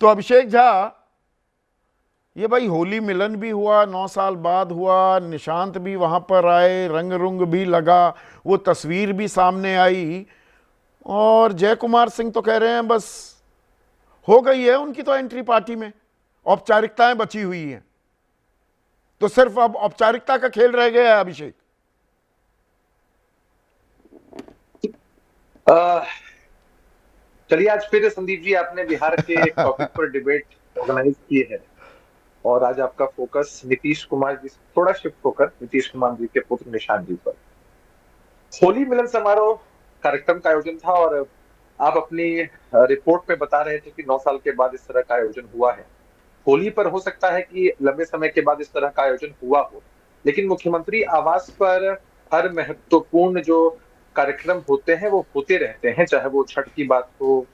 तो अभिषेक झा, ये भाई होली मिलन भी हुआ, 9 साल बाद हुआ, निशांत भी वहां पर आए, रंग रुंग भी लगा, वो तस्वीर भी सामने आई, और जय कुमार सिंह तो कह रहे हैं बस हो गई है उनकी तो एंट्री पार्टी में, औपचारिकताएं बची हुई हैं, तो सिर्फ अब औपचारिकता का खेल रह गया है अभिषेक। चलिए, आज फिर संदीप जी आपने बिहार के एक टॉपिक पर डिबेट ऑर्गेनाइज की है, और आज आपका फोकस नीतीश कुमार जी से थोड़ा शिफ्ट होकर नीतीश कुमार जी के पुत्र निशांत जी पर। होली मिलन समारोह कार्यक्रम का आयोजन था, और आप अपनी रिपोर्ट में बता रहे थे कि 9 साल के बाद इस तरह का आयोजन हुआ है। होली पर हो सकता है कि लंबे समय के बाद इस तरह का आयोजन हुआ हो, लेकिन मुख्यमंत्री आवास पर हर महत्वपूर्ण जो कार्यक्रम होते हैं वो होते रहते हैं, चाहे वो छठ की बात हो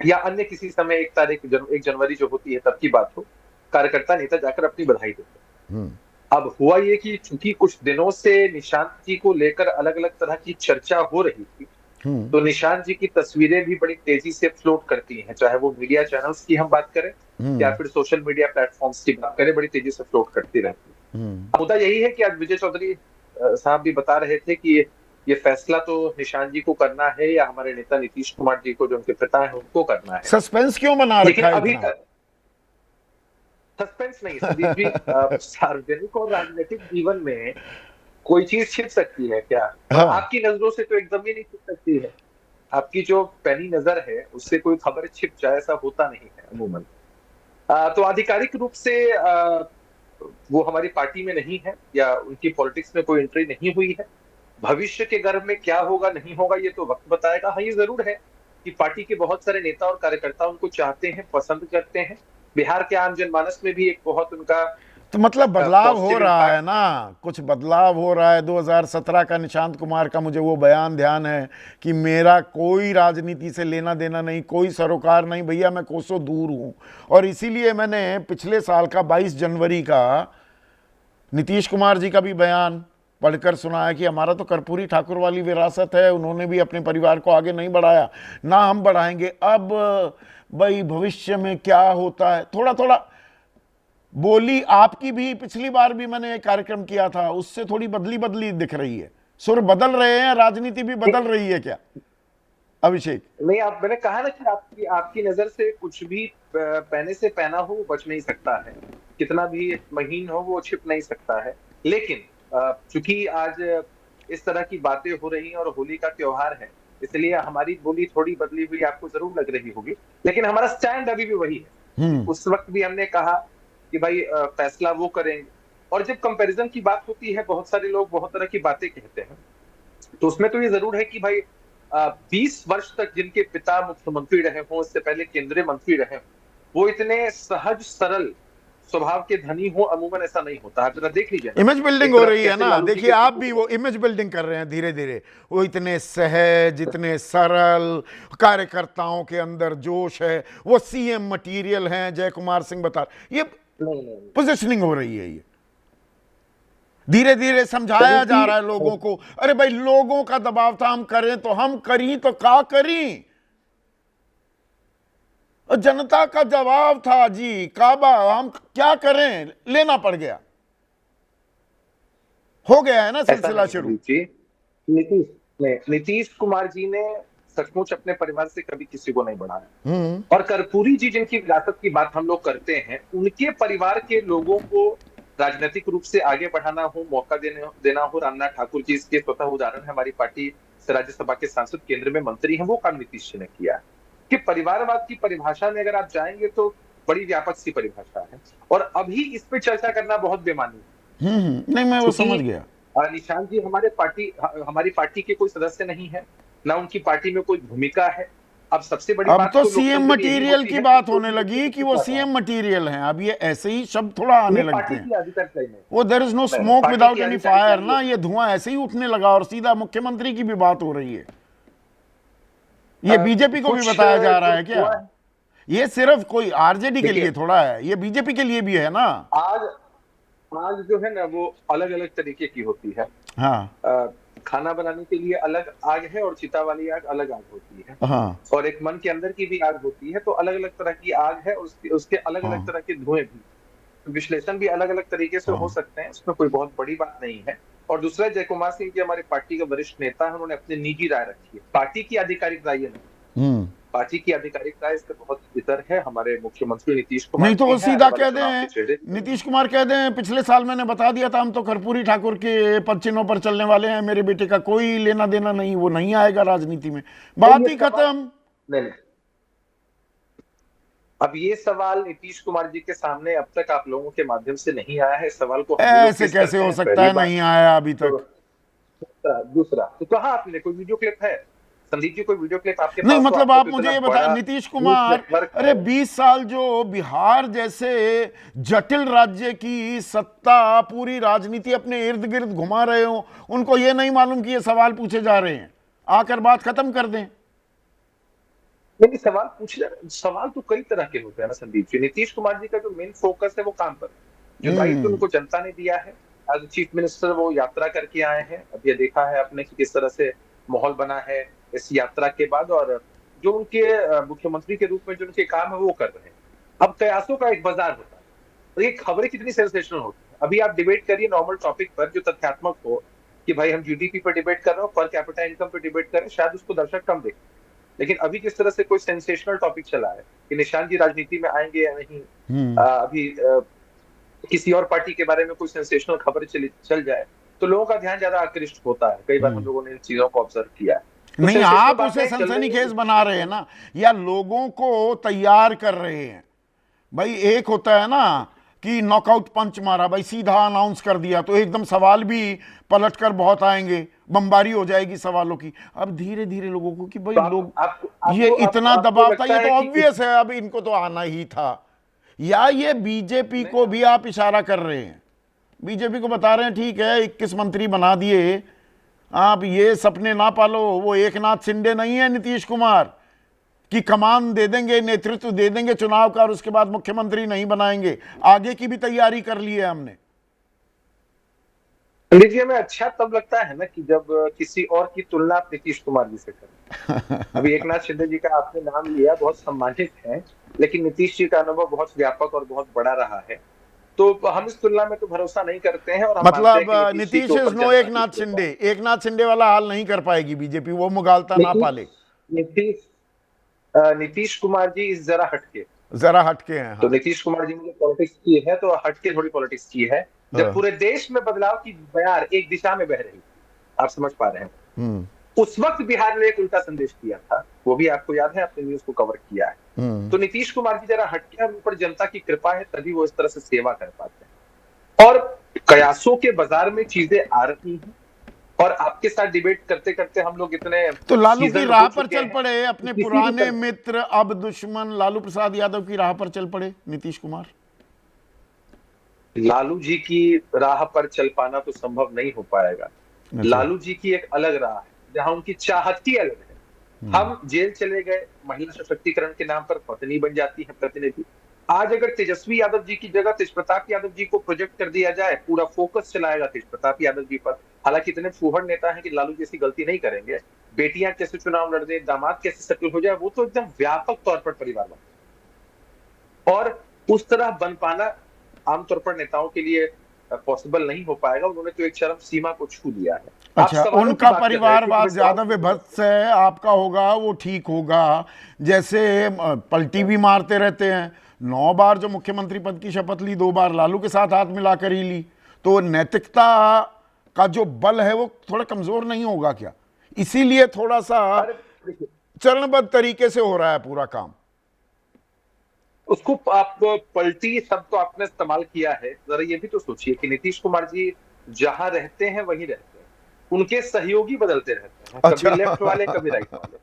या अन्य किसी समय 1 जनवरी जो होती है तब की बात हो। कार्यकर्ता नेता जाकर अपनी बधाई देते हैं। अब हुआ ये कि चूंकि कुछ दिनों से निशांत जी को लेकर अलग अलग तरह की चर्चा हो रही थी, तो निशांत जी की तस्वीरें भी बड़ी तेजी से फ्लोट करती हैं, चाहे वो मीडिया चैनल्स की हम बात करें या फिर सोशल मीडिया प्लेटफॉर्म्स की बात करें, बड़ी तेजी से फ्लोट करती रहती है। मुद्दा यही है कि आज विजय चौधरी साहब भी बता रहे थे कि ये फैसला तो निशांत जी को करना है या हमारे नेता नीतीश कुमार जी को, जो उनके पिता है, उनको करना है। सस्पेंस क्यों बना लेकिन रखा है अभी इतना? तक सस्पेंस नहीं संदीप जी। सार्वजनिक और राजनीतिक जीवन में कोई चीज छिप सकती है क्या? और हाँ। आपकी नजरों से तो एकदम ही नहीं छिप सकती है। आपकी जो पैनी नजर है उससे कोई खबर छिप जाए, ऐसा होता नहीं है अमूमन। तो आधिकारिक रूप से वो हमारी पार्टी में नहीं है या उनकी पॉलिटिक्स में कोई एंट्री नहीं हुई है। भविष्य के गर्भ में क्या होगा नहीं होगा ये तो वक्त बताएगा। हाँ, ये जरूर है कि पार्टी के बहुत सारे नेता और कार्यकर्ता उनको चाहते हैं, पसंद करते हैं। बिहार के आम जनमानस में भी एक बहुत उनका तो मतलब बदलाव हो पॉजिटिव रहा है इम्पैक्ट। ना, कुछ बदलाव हो रहा है। 2017 का निशांत कुमार का मुझे वो बयान ध्यान है कि मेरा कोई राजनीति से लेना देना नहीं, कोई सरोकार नहीं भैया, मैं कोसों दूर हूं। और इसीलिए मैंने पिछले साल का 22 जनवरी का नीतीश कुमार जी का भी बयान पढ़कर सुनाया कि हमारा तो कर्पूरी ठाकुर वाली विरासत है, उन्होंने भी अपने परिवार को आगे नहीं बढ़ाया, ना हम बढ़ाएंगे। अब भाई भविष्य में क्या होता है, थोड़ा थोड़ा बोली आपकी भी पिछली बार भी मैंने एक कार्यक्रम किया था, उससे थोड़ी बदली बदली दिख रही है, सुर बदल रहे हैं, राजनीति भी बदल रही है क्या अभिषेक? नहीं, आप मैंने कहा ना कि आपकी आपकी नजर से कुछ भी पहने से पहना हो वो बच नहीं सकता है, कितना भी महीन हो वो छिप नहीं सकता है। लेकिन चूंकि आज इस तरह की बातें हो रही हैं और होली का त्योहार है, इसलिए हमारी बोली थोड़ी बदली हुई आपको जरूर लग रही होगी, लेकिन हमारा स्टैंड अभी भी वही है। उस वक्त भी हमने कहा कि भाई फैसला वो करेंगे। और जब कंपैरिजन की बात होती है, बहुत सारे लोग बहुत तरह की बातें कहते हैं, तो उसमें तो ये जरूर है कि भाई 20 वर्ष तक जिनके पिता मुख्यमंत्री रहे हों, इससे पहले केंद्रीय मंत्री रहे हों, वो इतने सहज सरल स्वभाव के धनी हो, अमूमन ऐसा नहीं होता। आप जरा देख लीजिए ना, इमेज बिल्डिंग एक हो तरफ रही है कैसे ना, लालू जी देखिए के आप पुत्र भी को। वो इमेज बिल्डिंग कर रहे हैं धीरे धीरे, वो इतने सहज, इतने सरल, कार्यकर्ताओं के अंदर जोश है, वो सीएम मटेरियल हैं, जय कुमार सिंह बता, ये नहीं नहीं पोजिशनिंग हो रही है। ये धीरे धीरे समझाया प्रदीप जा रहा है जी, लोगों को, अरे भाई लोगों का दबाव था, हम करें तो हम करी तो क्या करी, जनता का जवाब था जी, काबा हम क्या करें, लेना पड़ गया, हो गया है ना ऐसा सिलसिला नहीं शुरू। प्रदीप जी। नीतीश कुमार जी ने सचमुच अपने परिवार से कभी किसी को नहीं बढ़ाया। और कर्पूरी जी जिनकी विरासत की बात हम लोग करते हैं, उनके परिवार के लोगों को राजनीतिक रूप से आगे बढ़ाना हो, मौका देना हो, रामनाथ ठाकुर जी इसके स्वतः उदाहरण है। हमारी पार्टी से राज्यसभा के सांसद, केंद्र में मंत्री हैं, वो काम नीतीश जी ने किया है। कि परिवारवाद की परिभाषा में अगर आप जाएंगे तो बड़ी व्यापक सी परिभाषा है, और अभी इस पे चर्चा करना बहुत बेमानी है। नहीं मैं वो चूंकि समझ गया। निशांत जी हमारी पार्टी के कोई सदस्य नहीं है, ना उनकी पार्टी में कोई भूमिका है। अब सबसे बड़ी अब बात तो तो सीएम लोकतंत्र में यही मटेरियल होती की है कि बात कोई होने भी व्यक्ति लगी कुछ कि भी वो कहता है। सीएम मटेरियल हैं, अब ये ऐसे ही शब्द थोड़ा आने ये लगते पार्टी हैं। की आधिकारिक लाइन है। वो देयर इज नो नहीं, स्मोक पार्टी विदाउट की एनी आधिकारिक फायर लाइन ये ना, ये धुआं ऐसे ही उठने लगा और सीधा मुख्यमंत्री की भी बात हो रही है। ये बीजेपी को भी कुछ बताया जा रहा जो है क्या? हुआ है, ये सिर्फ कोई आरजेडी के लिए देखिए, थोड़ा है, ये बीजेपी के लिए भी है ना। आज आज जो है ना वो अलग अलग तरीके की होती है। हाँ खाना बनाने के लिए अलग आग है और चिता वाली आग अलग आग होती है, हाँ और एक मन के अंदर की भी आग होती है। तो अलग अलग तरह की आग है और उसके अलग अलग हाँ तरह के धुएं भी, विश्लेषण भी अलग अलग तरीके से हो हाँ। सकते हैं, उसमें कोई बहुत बड़ी बात नहीं है। और दूसरा, जय कुमार सिंह जी हमारे पार्टी के वरिष्ठ नेता हैं, उन्होंने अपनी निजी राय रखी है, पार्टी की आधिकारिक राय नहीं। हम्म। पार्टी की आधिकारिक राय इससे बहुत बेहतर है। हमारे मुख्यमंत्री नीतीश कुमार नहीं तो जी वो हैं, आने सीधा वाले कह चुनाव के दें, चेहरे। नीतीश कुमार कह दें पिछले साल मैंने बता दिया था हम तो कर्पूरी ठाकुर के पद चिन्हों पर चलने वाले हैं, मेरे बेटे का कोई लेना देना नहीं, वो नहीं आएगा राजनीति में, तो बात ये ही सवाल खत्म। नहीं, अब ये सवाल नीतीश कुमार जी के सामने अब तक आप लोगों के माध्यम से नहीं आया है। सवाल को हम ही लोग ऐसे पेश कैसे करते हो हैं, सकता पहली है बात। नहीं आया अभी तो तक? दूसरा, तो कहा आपने कोई वीडियो क्लिप है? संदीप जी, कोई वीडियो क्लिप आपके नहीं पास हो? मतलब आपका आप तो मुझे इतना ये बताएं, बड़ा नीतीश न्यूज कुमार नेटवर्क अरे है। 20 साल जो बिहार जैसे जटिल राज्य की सत्ता पूरी राजनीति अपने इर्द गिर्द घुमा रहे हो, उनको ये नहीं मालूम कि ये सवाल पूछे जा रहे हैं? आकर बात खत्म कर दें। नहीं, सवाल पूछना, सवाल तो कई तरह के होते हैं ना संदीप जी। नीतीश कुमार जी का जो मेन फोकस है वो काम पर है, जो दायित्व हम्म। उनको जनता ने दिया है एज चीफ मिनिस्टर, वो यात्रा करके आए हैं। अब ये देखा है आपने कि किस तरह से माहौल बना है इस यात्रा के बाद, और जो उनके मुख्यमंत्री के रूप में जो उनके काम है वो कर रहे हैं। अब कयासों का एक बाजार होता है, तो ये खबरें कितनी सेंसेशनल होती है। अभी आप डिबेट करिए नॉर्मल टॉपिक पर जो तथ्यात्मक हो, कि भाई हम जीडीपी पर डिबेट कर रहे हो, पर कैपिटा इनकम पर डिबेट करें, शायद उसको दर्शक कम देखें। लेकिन अभी जिस तरह से कोई सेंसेशनल टॉपिक चला है कि निशांत जी राजनीति में आएंगे या नहीं, हम्म। अभी किसी और पार्टी के बारे में कोई सेंसेशनल खबर चल जाए, तो लोगों का ध्यान ज्यादा आकृष्ट होता है। कई बार हम लोगों ने इन चीजों को ऑब्जर्व किया है। तो नहीं सेंसेशनल आप उसे बातें चल रही सनसनीखेज बना रहे हैं हैं। ना, या लोगों को तैयार कर रहे हैं? भाई एक होता है ना कि नॉकआउट पंच मारा, भाई सीधा अनाउंस कर दिया तो एकदम सवाल भी पलटकर बहुत आएंगे, बमबारी हो जाएगी सवालों की। अब धीरे धीरे लोगों को कि भाई तो लोग, आपको ये आपको इतना आपको दबाव था, लगता ये तो है कि ऑब्वियस है अब इनको तो आना ही था, या ये बीजेपी नहीं, को भी आप इशारा कर रहे हैं? बीजेपी को बता रहे हैं ठीक है 21 मंत्री बना दिए, आप ये सपने ना पालो, वो एक नाथ शिंदे नहीं है नीतीश कुमार कि कमान दे देंगे, नेतृत्व दे देंगे चुनाव का और उसके बाद मुख्यमंत्री नहीं बनाएंगे। आगे की भी तैयारी कर ली है हमने। पंडित जी, हमें अच्छा तब लगता है ना कि जब किसी और की तुलना आप नीतीश कुमार जी से करें। अभी एक नाथ शिंदे जी का आपने नाम लिया, बहुत सम्मानित है, लेकिन नीतीश जी का अनुभव बहुत व्यापक और बहुत बड़ा रहा है। तो हम इस तुलना में तो भरोसा नहीं करते हैं, और हम मानते हैं मतलब कि नीतीश जी के नीतीश इज ऊपर नो जनता एक की नाथ कृपा शिंदे, है। एक नाथ शिंदे वाला हाल नहीं कर पाएगी बीजेपी, वो मुगालता ना नीतीश पाले। नीतीश नीतीश कुमार जी इस जरा हटके। जरा हटके हैं, तो हाँ। नीतीश कुमार जी ने पॉलिटिक्स की है तो हटके थोड़ी पॉलिटिक्स की है। जब हाँ। पूरे देश में बदलाव की बयार एक दिशा में बह रही, आप समझ पा रहे हैं, हम्म। उस वक्त बिहार ने एक उल्टा संदेश दिया था, वो भी आपको याद है, आपने न्यूज को कवर किया है। हम्म। तो नीतीश कुमार जी जरा हटके, और ऊपर जनता की कृपा है तभी वो इस तरह से सेवा कर पाते हैं। और कयासों के बाजार में चीजें आ रही हैं, और आपके साथ डिबेट करते करते हम लोग इतने तो लालू की सीजन हो राह पर चुके चल हैं पड़े, कि अपने किसी भी पुराने तरह, मित्र अब दुश्मन लालू प्रसाद यादव की राह पर चल पड़े नीतीश कुमार। लालू जी की राह पर चल पाना तो संभव नहीं हो पाएगा। अच्छा। लालू जी की एक अलग राह है जहां उनकी चाहत ही अलग है। हम जेल चले गए, महिला सशक्तिकरण के नाम पर पत्नी बन जाती है प्रतिनिधि। आज अगर तेजस्वी यादव जी की जगह तेज प्रताप यादव जी को प्रोजेक्ट कर दिया जाए, पूरा फोकस चलाएगा तेज प्रताप यादव जी पर। हालांकि इतने फूहड़ नेता हैं कि लालू जैसी गलती नहीं करेंगे। बेटियां कैसे चुनाव लड़ दे, दामाद कैसे सेटल हो जाए, वो तो एकदम व्यापक तौर पर परिवार बन, और उस तरह बन पाना आमतौर पर नेताओं के लिए पॉसिबल नहीं हो पाएगा। उन्होंने तो एक चरम सीमा को छू लिया है। आप अच्छा, सवालों की उनका बात कर रहे हैं, क्योंकि परिवारवाद मैं ज्यादा सवाल विभत्स है, आपका होगा वो ठीक होगा। जैसे पलटी भी मारते रहते हैं, 9 बार जो मुख्यमंत्री पद की शपथ ली, 2 बार लालू के साथ हाथ मिलाकर ही ली, तो नैतिकता का जो बल है वो थोड़ा कमजोर नहीं होगा क्या? इसीलिए थोड़ा सा अरे देखिए, चरणबद्ध तरीके से हो रहा है पूरा काम। उसको आप पलटी शब्द तो आपने इस्तेमाल किया है, जरा ये भी तो सोचिए कि नीतीश कुमार जी जहां रहते हैं वहीं रहते हैं, उनके सहयोगी बदलते रहते हैं, कभी अच्छा। लेफ्ट वाले कभी राइट वाले।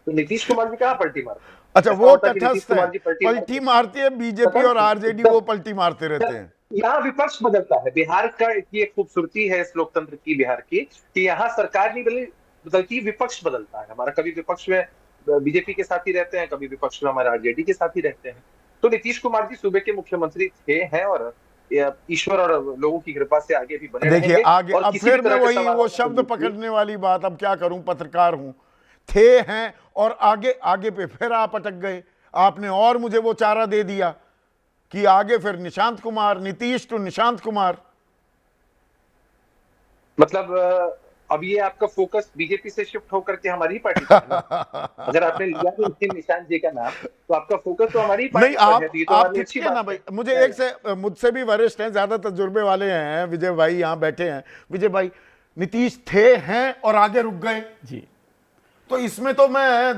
तो नीतीश कुमार जी कहाँ पल्टी मारते हैं? अच्छा, ऐसा वो होता है कि नीतीश तटस्थ है, कुमार जी पलटी पलटी मारते मारती है बीजेपी और आरजेडी, हैं? वो पलटी मारते रहते हैं। यहाँ विपक्ष बदलता है। बिहार का की एक खूबसूरती है इस लोकतंत्र की, बिहार की, कि यहाँ सरकार नहीं बदलती, विपक्ष बदलता है हमारा। कभी विपक्ष में बीजेपी के साथ ही रहते हैं, कभी विपक्ष में हमारे आरजेडी के साथ ही रहते हैं। तो नीतीश कुमार जी सूबे के मुख्यमंत्री थे, हैं, और ईश्वर और लोगों की कृपा से आगे भी बने देखिए रहेंगे। आगे और अब किसी भी फिर मैं तरह के वही सवाल वो आप शब्द पूछिए। पकड़ने वाली बात, अब क्या करूं, पत्रकार हूं। थे हैं और आगे आगे पे फिर आप अटक गए, आपने और मुझे वो चारा दे दिया कि आगे फिर निशांत कुमार, नीतीश टू निशांत कुमार। मतलब अब ये आपका फोकस बीजेपी से शिफ्ट होकर के हमारी पार्टी पर है ना? अगर आपने लिया भी निशांत जी का नाम, तो आपका फोकस तो हमारी नहीं पार्टी पर है, तो ये तो आप हमारी अच्छी खिंचके ना बात भाई, है। मुझे एक से मुझसे भी वरिष्ठ हैं, ज्यादा तजुर्बे वाले हैं, विजय भाई यहाँ बैठे हैं। विजय भाई, नीतीश थे हैं और आगे रुक गए जी, तो इसमें तो मैं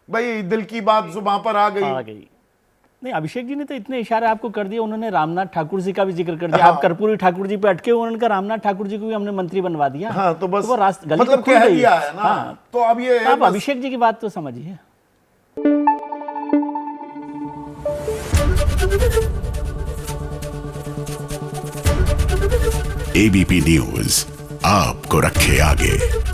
भाई दिल की बात जुबान पर आ गई। नहीं, अभिषेक जी ने तो इतने इशारे आपको कर दिए, उन्होंने रामनाथ ठाकुर जी का भी जिक्र कर दिया। आप कर्पूरी ठाकुर जी पे अटके हुए, उन्होंने कहा रामनाथ ठाकुर जी को भी हमने मंत्री बनवा दिया। हाँ तो बस वो गली मतलब तो खुल कह गई दिया है ना। हाँ, तो अब ये आप बस अभिषेक जी की बात तो समझिए। एबीपी न्यूज आपको रखे आगे।